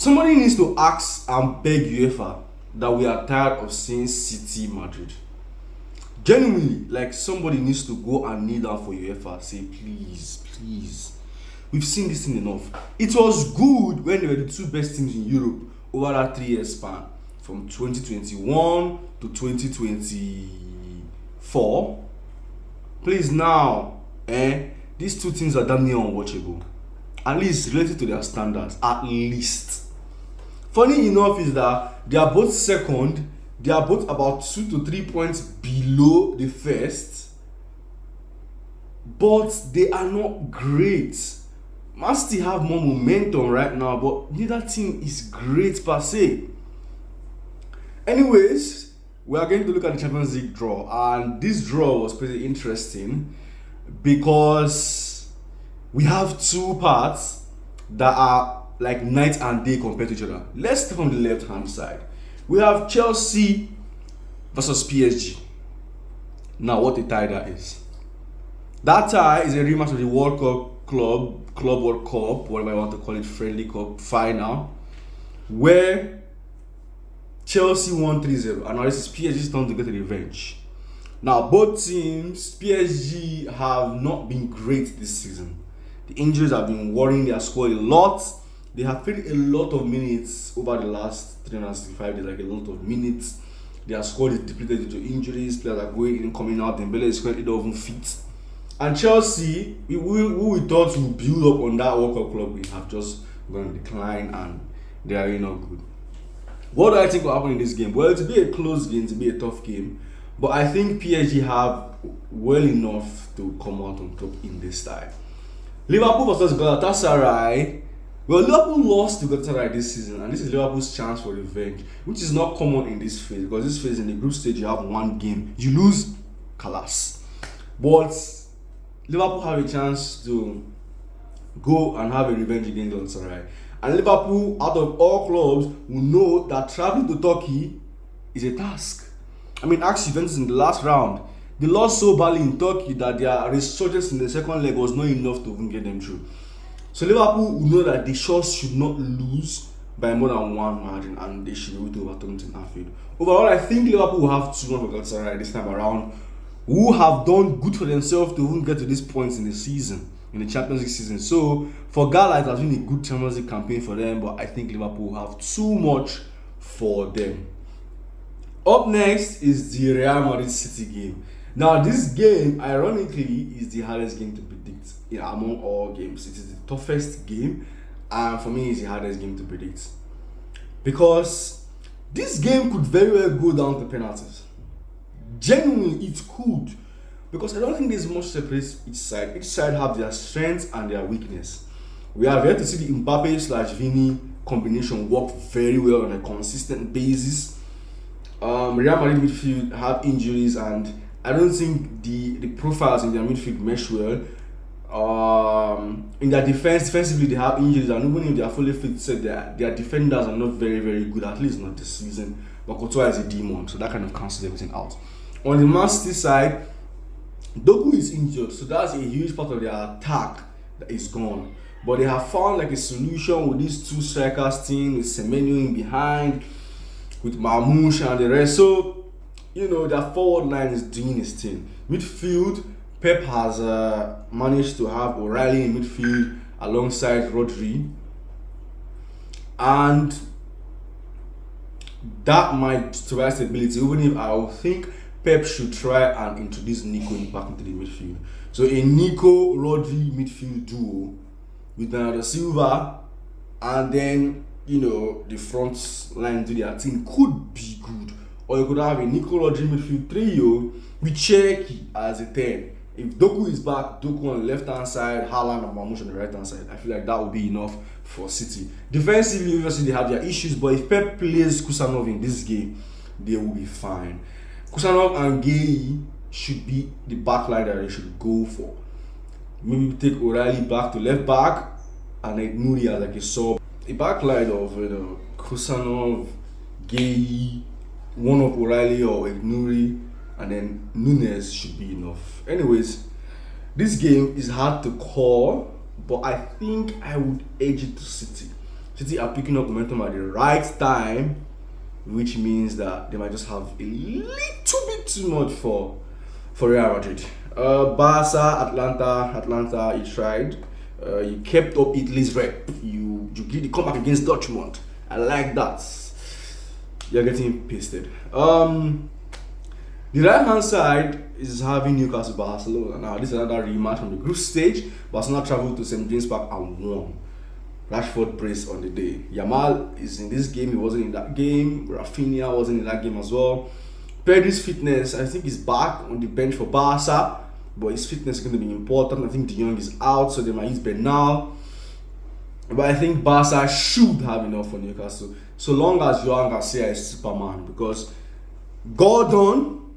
Somebody needs to ask and beg UEFA that we are tired of seeing City Madrid. Genuinely, like somebody needs to go and kneel down for UEFA. Say, please, please. We've seen this thing enough. It was good when they were the two best teams in Europe over that 3-year span from 2021 to 2024. Please now, these two teams are damn near unwatchable. At least related to their standards, at least. Funny enough is that they are both second. They are both about 2 to 3 points below the first, but they are not great. Man City have more momentum right now, but neither team is great per se. Anyways, we are going to look at the Champions League draw, and this draw was pretty interesting because we have two parts that are like night and day compared to each other. Let's start from the left hand side. We have Chelsea versus PSG. Now, what a tie that is. That tie is a rematch of the World Cup Club World Cup, whatever I want to call it, friendly cup final, where Chelsea won 3-0, and now this is PSG's turn to get a revenge. Now, both teams, PSG have not been great this season. The injuries have been worrying their squad a lot. They have played a lot of minutes over the last 365 days, like a lot of minutes. Their squad is depleted due to injuries. Players are going in, coming out. Dembele is currently not even fit. And Chelsea, who we thought would build up on that World Cup club, we have just gone decline, and they are really not good. What do I think will happen in this game? Well, to be a close game, to be a tough game, but I think PSG have well enough to come out on top in this tie. Liverpool versus Galatasaray. Well, Liverpool lost to Galatasaray this season, and this is Liverpool's chance for revenge, which is not common in this phase, because this phase in the group stage you have one game, you lose, kalas. But Liverpool have a chance to go and have a revenge against Galatasaray. And Liverpool, out of all clubs, will know that traveling to Turkey is a task. I mean, ask Juventus in the last round. They lost so badly in Turkey that their resurgence in the second leg was not enough to even get them through. So Liverpool will know that they should not lose by more than one margin, and they should be able to overturn it in Anfield. Overall, I think Liverpool will have 2-1 for Galatasaray this time around, who have done good for themselves to even get to this point in the season, in the Champions League season. So for Gala, it has been a good Champions League campaign for them, but I think Liverpool have too much for them. Up next is the Real Madrid City game. Now, this game, ironically, is the hardest game to predict among all games. It is the toughest game, and for me, it's the hardest game to predict. Because this game could very well go down to penalties. Genuinely, it could. Because I don't think there's much separate each side. Each side have their strengths and their weakness. We have yet to see the Mbappe/Vini combination work very well on a consistent basis. Real Madrid midfield have injuries, and I don't think the profiles in their midfield mesh well. In their defensively they have injuries, and even if they are fully fit, their defenders are not very, very good, at least not this season. But Courtois is a demon, so that kind of cancels everything out. On the Man City side, Doku is injured, so that's a huge part of their attack that is gone. But they have found like a solution with these two strikers team, with Semenyo in behind, with Marmoush and the rest. So, their forward line is doing his thing. Midfield, Pep has managed to have O'Reilly in midfield alongside Rodri. And that might provide stability, even if I would think Pep should try and introduce Nico back into the midfield. So a Nico-Rodri midfield duo with Bernardo Silva, and then, the front line to their team could be good. Or you could have a Nico-Rodri midfield trio with Cherki as a 10. If Doku is back, Doku on the left-hand side, Haaland and Marmoush on the right-hand side, I feel like that would be enough for City. Defensively, obviously, they have their issues, but if Pep plays Kusanov in this game, they will be fine. Kusanov and Gay should be the backline that they should go for. Maybe take O'Reilly back to left back, and then Nuri as like a sub. A backline of Kusanov, Gay, one of O'Reilly or Nuri, and then Nunes should be enough. Anyways, this game is hard to call, but I think I would edge it to City. City are picking up momentum at the right time, which means that they might just have a little bit too much for Real Madrid. Barca, Atlanta, you tried. You kept up Italy's rep. You did the comeback against Dortmund. I like that. You're getting pasted. The right hand side is having Newcastle Barcelona. Now this is another rematch from the group stage. Barcelona traveled to St. James Park and won. Rashford brace on the day. Yamal is in this game. He wasn't in that game. Rafinha wasn't in that game as well. Pedri's fitness, I think, is back on the bench for Barca, but his fitness is going to be important. I think De Jong is out, so they might use Bernal. But I think Barca should have enough for Newcastle, so long as Joao Garcia is Superman, because Gordon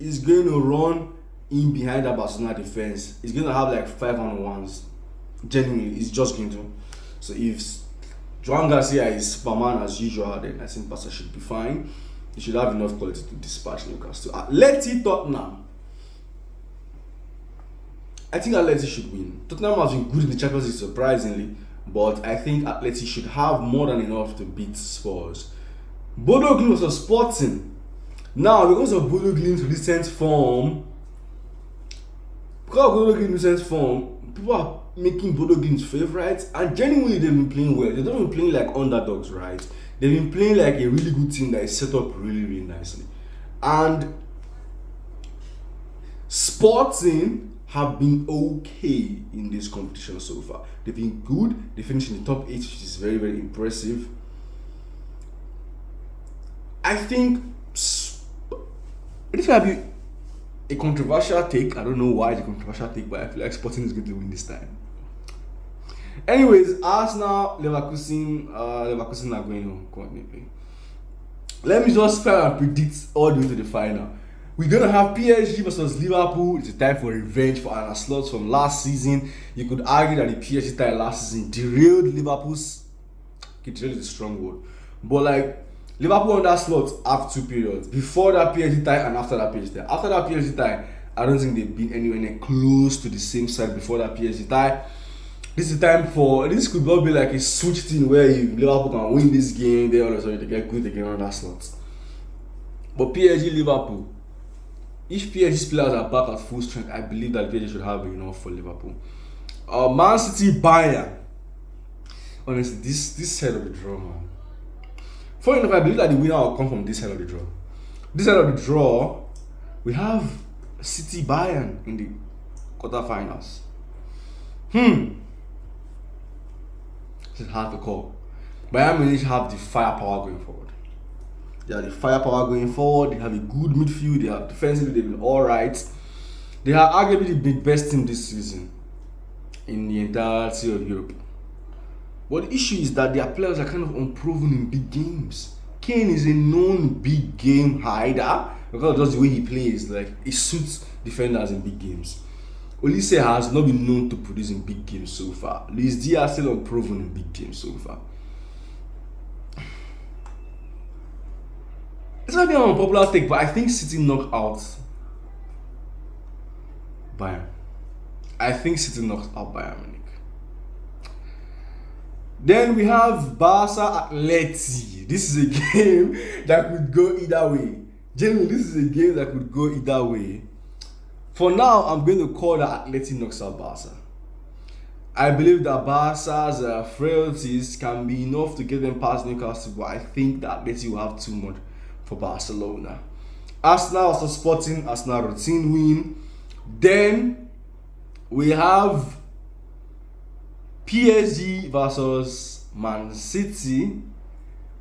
is going to run in behind the Barcelona defense. He's going to have like 5-on-1s. Genuinely, he's just going to. So if Joao Garcia is Superman as usual, then I think Barca should be fine. He should have enough quality to dispatch Newcastle. Atleti Tottenham. I think Atleti should win. Tottenham has been good in the Champions League surprisingly, but I think Atleti should have more than enough to beat Spurs. Bodo Glimt was Sporting. Now, because of Bodo Glimt's recent form, people are making Bodo Glimt's favourites, and genuinely they've been playing well. They've not been playing like underdogs, right? They've been playing like a really good team that is set up really, really nicely. And Sporting have been okay in this competition so far. They've been good. They finished in the top 8, which is very, very impressive. I think this might be a controversial take. I don't know why it's a controversial take, but I feel like Sporting is going to win this time. Anyways, Arsenal, Leverkusen are going home currently. Let me just try and predict all the way to the final. We're going to have PSG versus Liverpool. It's a time for revenge for Arne Slot from last season. You could argue that the PSG tie last season derailed Liverpool's. Okay, derailed is a strong word. But like, Liverpool on that slot have 2 periods. Before that PSG tie and after that PSG tie. After that PSG tie, I don't think they've been anywhere near close to the same side before that PSG tie. This is time for, this could not be like a switch thing where if Liverpool can win this game, they all of a sudden they get good again on that slot. But PSG Liverpool, if PSG's players are back at full strength, I believe that PSG should have enough for Liverpool. Man City Bayern. Honestly, this side of the draw, man. Funny enough, I believe that the winner will come from this side of the draw. This side of the draw, we have City Bayern in the quarterfinals. It's hard to call. Bayern Munich have the firepower going forward. They have the firepower going forward. They have a good midfield. They have defensively, they've been alright. They are arguably the best team this season in the entirety of Europe. But the issue is that their players are kind of unproven in big games. Kane is a known big game hider because of just the way he plays. Like, he suits defenders in big games. Olise has not been known to produce in big games so far. Luis Diaz still unproven in big games so far. It's might be an unpopular take, but I think City knocked out Bayern. I think City knocked out Bayern Munich. Then we have Barca Atleti. This is a game that could go either way. Generally, this is a game that could go either way. For now, I'm going to call that Atleti knocks out Barca. I believe that Barca's frailties can be enough to get them past Newcastle, but I think that Atleti will have too much for Barcelona. Arsenal also Sporting, Arsenal routine win. Then we have PSG versus Man City,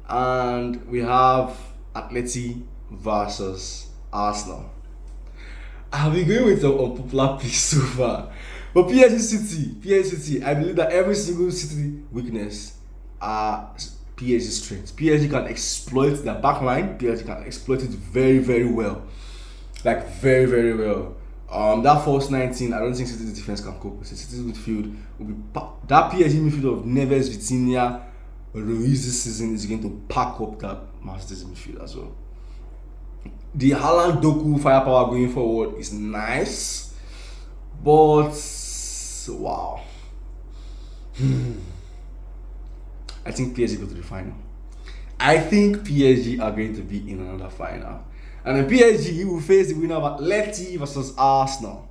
and we have Atleti versus Arsenal. I've been going with an unpopular pick so far. But PSG City, I believe that every single City weakness are PSG's strengths. PSG can exploit their backline. PSG can exploit it very, very well. Like, very, very well. That false 19, I don't think City's defense can cope with it. City's midfield will be that PSG midfield of Neves, Vitinha, Ruiz this season is going to pack up that Man City's midfield as well. The Haaland Doku firepower going forward is nice, but wow. I think PSG go to the final. I think PSG are going to be in another final. And then PSG will face the winner of Atleti versus Arsenal.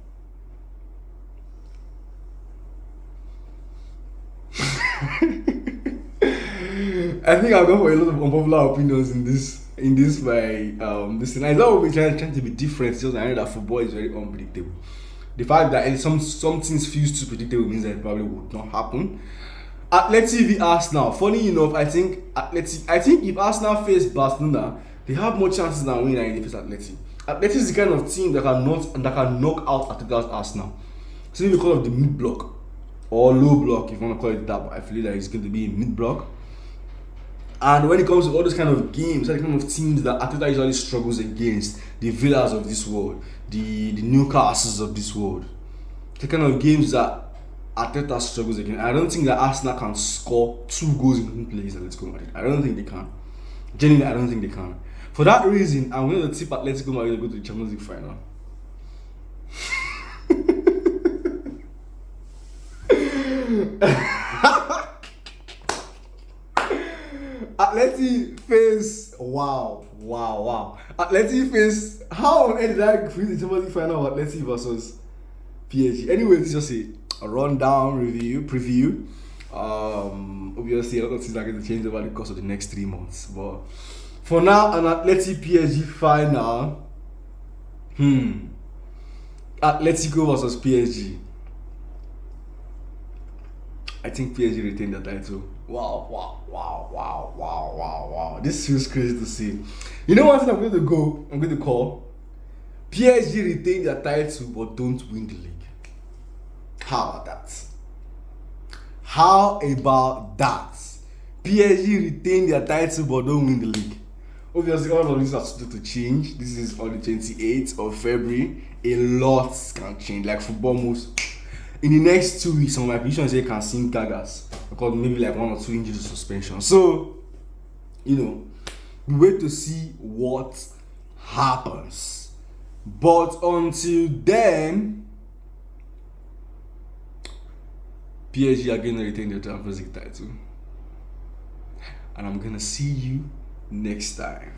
I think I'll go for a lot of unpopular opinions in this this thing. It's not we're trying to be different. It's just I know that football is very unpredictable. The fact that some things feels too predictable means that it probably would not happen. Atleti v Arsenal. Funny enough, I think if Arsenal face Barcelona, they have more chances than winning than if they face Atleti. Atleti is the kind of team that can knock out Atleti's Arsenal. Simply because of the mid block or low block, if you want to call it that. But I feel that it's going to be a mid block. And when it comes to all those kind of games, that kind of teams that Atleti usually struggles against, the Villas of this world, the Newcastles of this world, the kind of games that Arteta struggles against. I don't think that Arsenal can score 2 goals in plays at Atletico Madrid. I don't think they can. Genuinely, I don't think they can. For that reason, I'm going to tip Atletico Madrid to go to the Champions League final. Atleti face Atleti face. How on earth did I create the Champions League final of Atleti versus PSG? Anyway, this is just a rundown preview. Obviously, a lot of things are going to change over the course of the next 3 months. But for now, an Atleti PSG final. Atletico versus PSG. I think PSG retained the title. Wow. This feels crazy to see. You know what I'm going to call? PSG retain their title but don't win the league. How about that? PSG retain their title but don't win the league. Obviously, all of this has to change. This is on the 28th of February. A lot can change. Like football moves. In the next 2 weeks, some of my predictions here can sing gagas because maybe like 1 or 2 injuries suspension. So, we wait to see what happens. But until then, PSG are going to retain their Champions League title. And I'm going to see you next time.